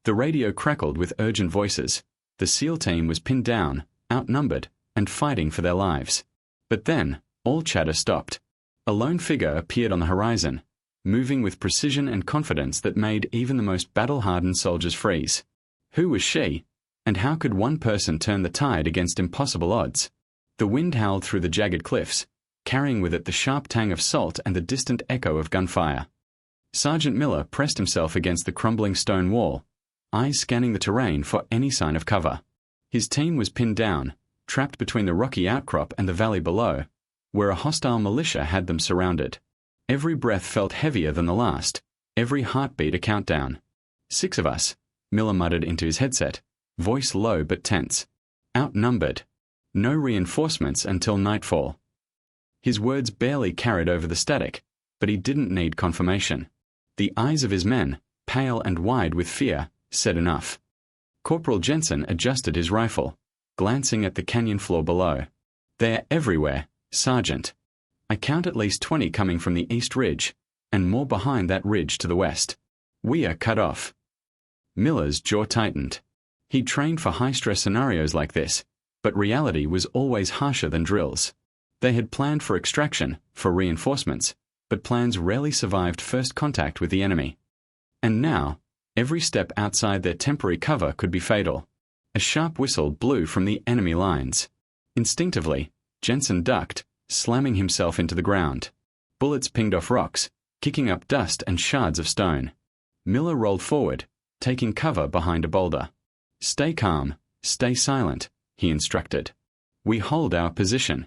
The radio crackled with urgent voices. The SEAL team was pinned down, outnumbered, and fighting for their lives. But then, all chatter stopped. A lone figure appeared on the horizon, moving with precision and confidence that made even the most battle-hardened soldiers freeze. Who was she? And how could one person turn the tide against impossible odds? The wind howled through the jagged cliffs, carrying with it the sharp tang of salt and the distant echo of gunfire. Sergeant Miller pressed himself against the crumbling stone wall, eyes scanning the terrain for any sign of cover. His team was pinned down, trapped between the rocky outcrop and the valley below, where a hostile militia had them surrounded. Every breath felt heavier than the last, every heartbeat a countdown. 6 of us, Miller muttered into his headset, voice low but tense. Outnumbered. No reinforcements until nightfall. His words barely carried over the static, but he didn't need confirmation. The eyes of his men, pale and wide with fear, said enough. Corporal Jensen adjusted his rifle, glancing at the canyon floor below. They're everywhere, Sergeant. I count at least 20 coming from the east ridge, and more behind that ridge to the west. We are cut off. Miller's jaw tightened. He'd trained for high-stress scenarios like this, but reality was always harsher than drills. They had planned for extraction, for reinforcements, but plans rarely survived first contact with the enemy. And now, every step outside their temporary cover could be fatal. A sharp whistle blew from the enemy lines. Instinctively, Jensen ducked, slamming himself into the ground. Bullets pinged off rocks, kicking up dust and shards of stone. Miller rolled forward, taking cover behind a boulder. Stay calm, stay silent, he instructed. We hold our position.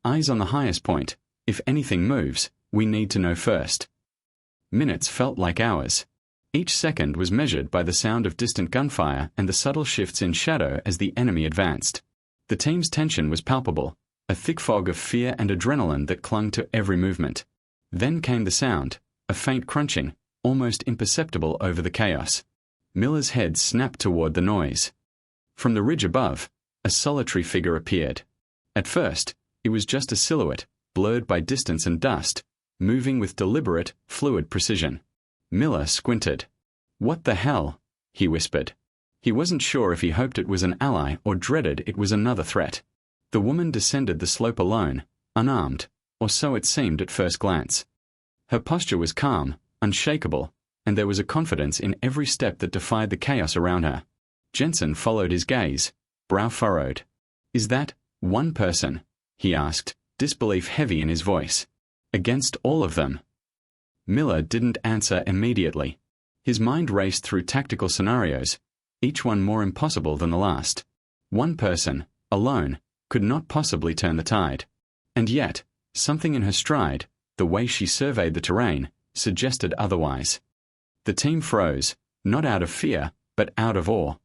Eyes on the highest point. If anything moves, we need to know first. Minutes felt like hours. Each second was measured by the sound of distant gunfire and the subtle shifts in shadow as the enemy advanced. The team's tension was palpable, a thick fog of fear and adrenaline that clung to every movement. Then came the sound, a faint crunching, almost imperceptible over the chaos. Miller's head snapped toward the noise. From the ridge above, a solitary figure appeared. At first, it was just a silhouette, blurred by distance and dust, moving with deliberate, fluid precision. Miller squinted. What the hell? He whispered. He wasn't sure if he hoped it was an ally or dreaded it was another threat. The woman descended the slope alone, unarmed, or so it seemed at first glance. Her posture was calm, unshakable, and there was a confidence in every step that defied the chaos around her. Jensen followed his gaze, brow furrowed. Is that one person? He asked, disbelief heavy in his voice. Against all of them? Miller didn't answer immediately. His mind raced through tactical scenarios, each one more impossible than the last. One person, alone, could not possibly turn the tide. And yet, something in her stride, the way she surveyed the terrain, suggested otherwise. The team froze, not out of fear, but out of awe.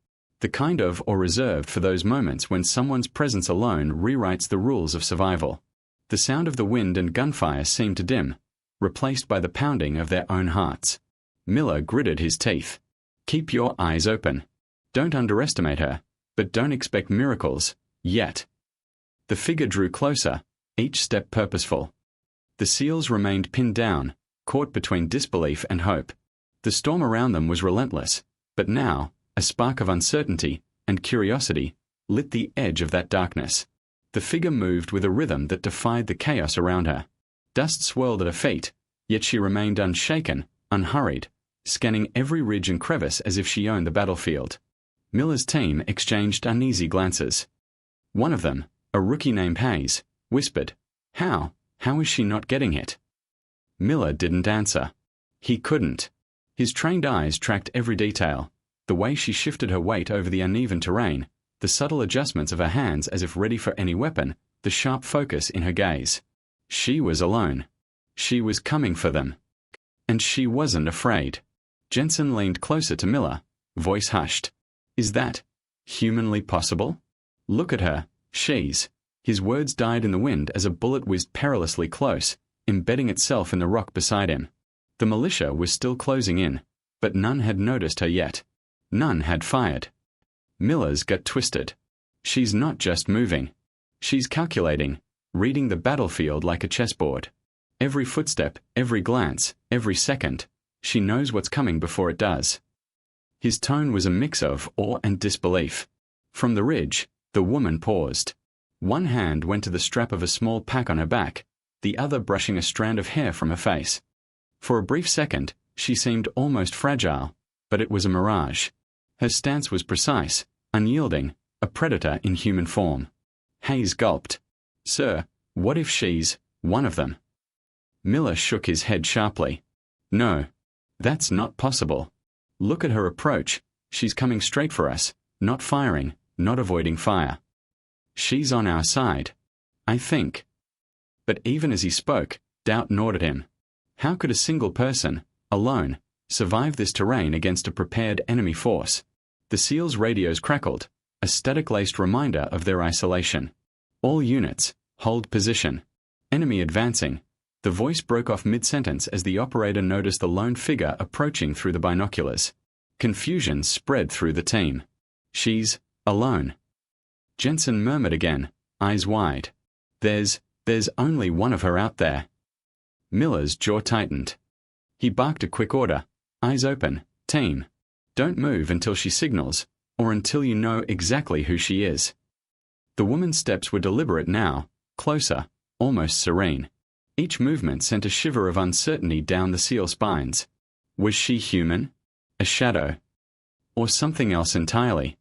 The kind of awe reserved for those moments when someone's presence alone rewrites the rules of survival. The sound of the wind and gunfire seemed to dim, replaced by the pounding of their own hearts. Miller gritted his teeth. Keep your eyes open. Don't underestimate her, but don't expect miracles, yet. The figure drew closer, each step purposeful. The SEALs remained pinned down, caught between disbelief and hope. The storm around them was relentless, but now, a spark of uncertainty and curiosity lit the edge of that darkness. The figure moved with a rhythm that defied the chaos around her. Dust swirled at her feet, yet she remained unshaken, unhurried, scanning every ridge and crevice as if she owned the battlefield. Miller's team exchanged uneasy glances. One of them, a rookie named Hayes, whispered, How is she not getting hit? Miller didn't answer. He couldn't. His trained eyes tracked every detail, the way she shifted her weight over the uneven terrain, the subtle adjustments of her hands as if ready for any weapon, the sharp focus in her gaze. She was alone. She was coming for them. And she wasn't afraid. Jensen leaned closer to Miller, voice hushed. Is that humanly possible? Look at her, she's. His words died in the wind as a bullet whizzed perilously close, embedding itself in the rock beside him. The militia was still closing in, but none had noticed her yet. None had fired. Miller's gut twisted. She's not just moving. She's calculating, reading the battlefield like a chessboard. Every footstep, every glance, every second, she knows what's coming before it does. His tone was a mix of awe and disbelief. From the ridge, the woman paused. One hand went to the strap of a small pack on her back, the other brushing a strand of hair from her face. For a brief second, she seemed almost fragile, but it was a mirage. Her stance was precise, unyielding, a predator in human form. Hayes gulped. "Sir, what if she's one of them?" Miller shook his head sharply. "No, that's not possible. Look at her approach. She's coming straight for us, not firing, not avoiding fire. She's on our side, I think." But even as he spoke, doubt gnawed at him. How could a single person, alone, survive this terrain against a prepared enemy force? The SEALs' radios crackled, a static-laced reminder of their isolation. "All units, hold position. Enemy advancing." The voice broke off mid-sentence as the operator noticed the lone figure approaching through the binoculars. Confusion spread through the team. "She's alone." Jensen murmured again, eyes wide. There's only one of her out there." Miller's jaw tightened. He barked a quick order, eyes open, "Team, don't move until she signals, or until you know exactly who she is." The woman's steps were deliberate now, closer, almost serene. Each movement sent a shiver of uncertainty down the SEAL spines. Was she human? A shadow? Or something else entirely?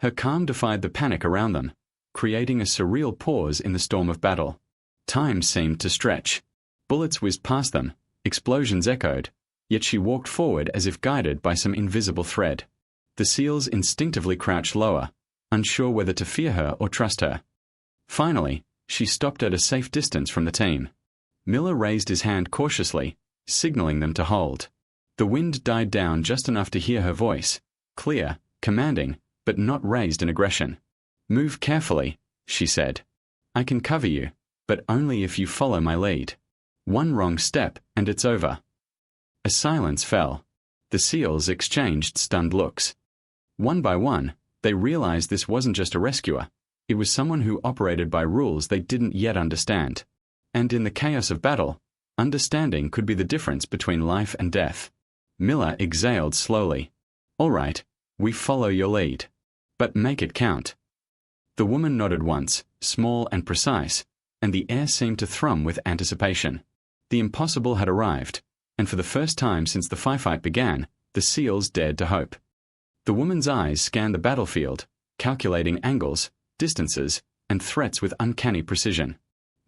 Her calm defied the panic around them, creating a surreal pause in the storm of battle. Time seemed to stretch. Bullets whizzed past them, explosions echoed, yet she walked forward as if guided by some invisible thread. The SEALs instinctively crouched lower, unsure whether to fear her or trust her. Finally, she stopped at a safe distance from the team. Miller raised his hand cautiously, signaling them to hold. The wind died down just enough to hear her voice, clear, commanding, but not raised in aggression. "Move carefully," she said. "I can cover you, but only if you follow my lead. One wrong step, and it's over." A silence fell. The SEALs exchanged stunned looks. One by one, they realized this wasn't just a rescuer. It was someone who operated by rules they didn't yet understand. And in the chaos of battle, understanding could be the difference between life and death. Miller exhaled slowly. "All right, we follow your lead. But make it count." The woman nodded once, small and precise, and the air seemed to thrum with anticipation. The impossible had arrived, and for the first time since the firefight began, the SEALs dared to hope. The woman's eyes scanned the battlefield, calculating angles, distances, and threats with uncanny precision.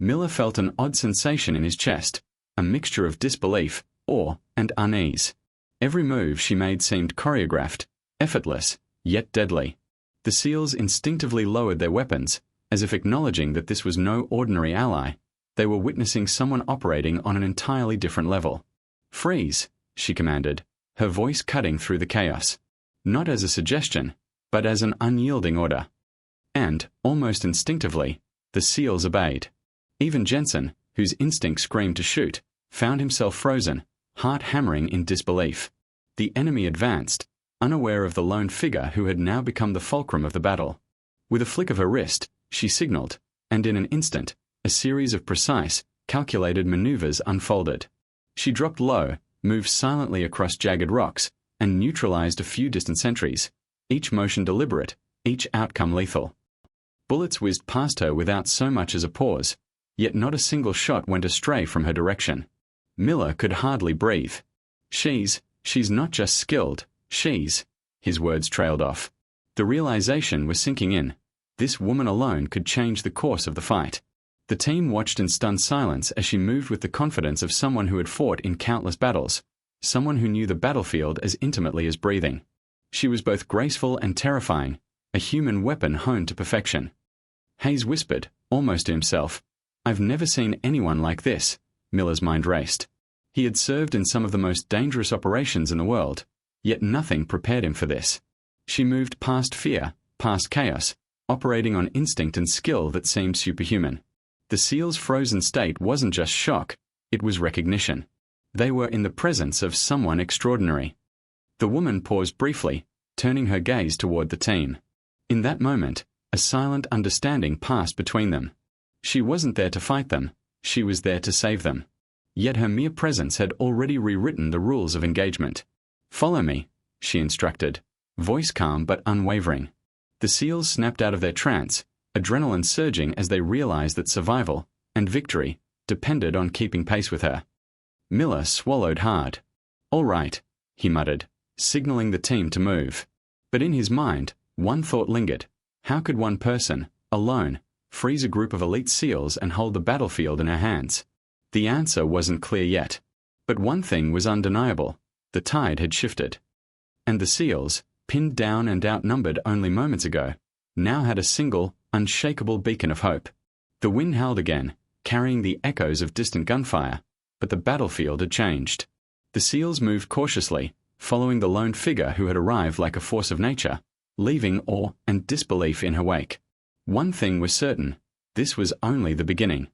Miller felt an odd sensation in his chest, a mixture of disbelief, awe, and unease. Every move she made seemed choreographed, effortless, yet deadly. The SEALs instinctively lowered their weapons, as if acknowledging that this was no ordinary ally. They were witnessing someone operating on an entirely different level. "Freeze," she commanded, her voice cutting through the chaos. Not as a suggestion, but as an unyielding order. And, almost instinctively, the SEALs obeyed. Even Jensen, whose instinct screamed to shoot, found himself frozen, heart hammering in disbelief. The enemy advanced, unaware of the lone figure who had now become the fulcrum of the battle. With a flick of her wrist, she signaled, and in an instant, a series of precise, calculated maneuvers unfolded. She dropped low, moved silently across jagged rocks, and neutralized a few distant sentries, each motion deliberate, each outcome lethal. Bullets whizzed past her without so much as a pause, yet not a single shot went astray from her direction. Miller could hardly breathe. She's not just skilled, his words trailed off. The realization was sinking in. This woman alone could change the course of the fight. The team watched in stunned silence as she moved with the confidence of someone who had fought in countless battles, someone who knew the battlefield as intimately as breathing. She was both graceful and terrifying, a human weapon honed to perfection. Hayes whispered, almost to himself, "I've never seen anyone like this." Miller's mind raced. He had served in some of the most dangerous operations in the world, yet nothing prepared him for this. She moved past fear, past chaos, operating on instinct and skill that seemed superhuman. The SEALs' frozen state wasn't just shock, it was recognition. They were in the presence of someone extraordinary. The woman paused briefly, turning her gaze toward the team. In that moment, a silent understanding passed between them. She wasn't there to fight them, she was there to save them. Yet her mere presence had already rewritten the rules of engagement. "Follow me," she instructed, voice calm but unwavering. The SEALs snapped out of their trance, adrenaline surging as they realized that survival and victory depended on keeping pace with her. Miller swallowed hard. "All right," he muttered, signaling the team to move. But in his mind, one thought lingered. How could one person, alone, freeze a group of elite SEALs and hold the battlefield in her hands? The answer wasn't clear yet. But one thing was undeniable. The tide had shifted. And the SEALs, pinned down and outnumbered only moments ago, now had a single, unshakable beacon of hope. The wind howled again, carrying the echoes of distant gunfire, but the battlefield had changed. The SEALs moved cautiously, following the lone figure who had arrived like a force of nature, leaving awe and disbelief in her wake. One thing was certain: this was only the beginning.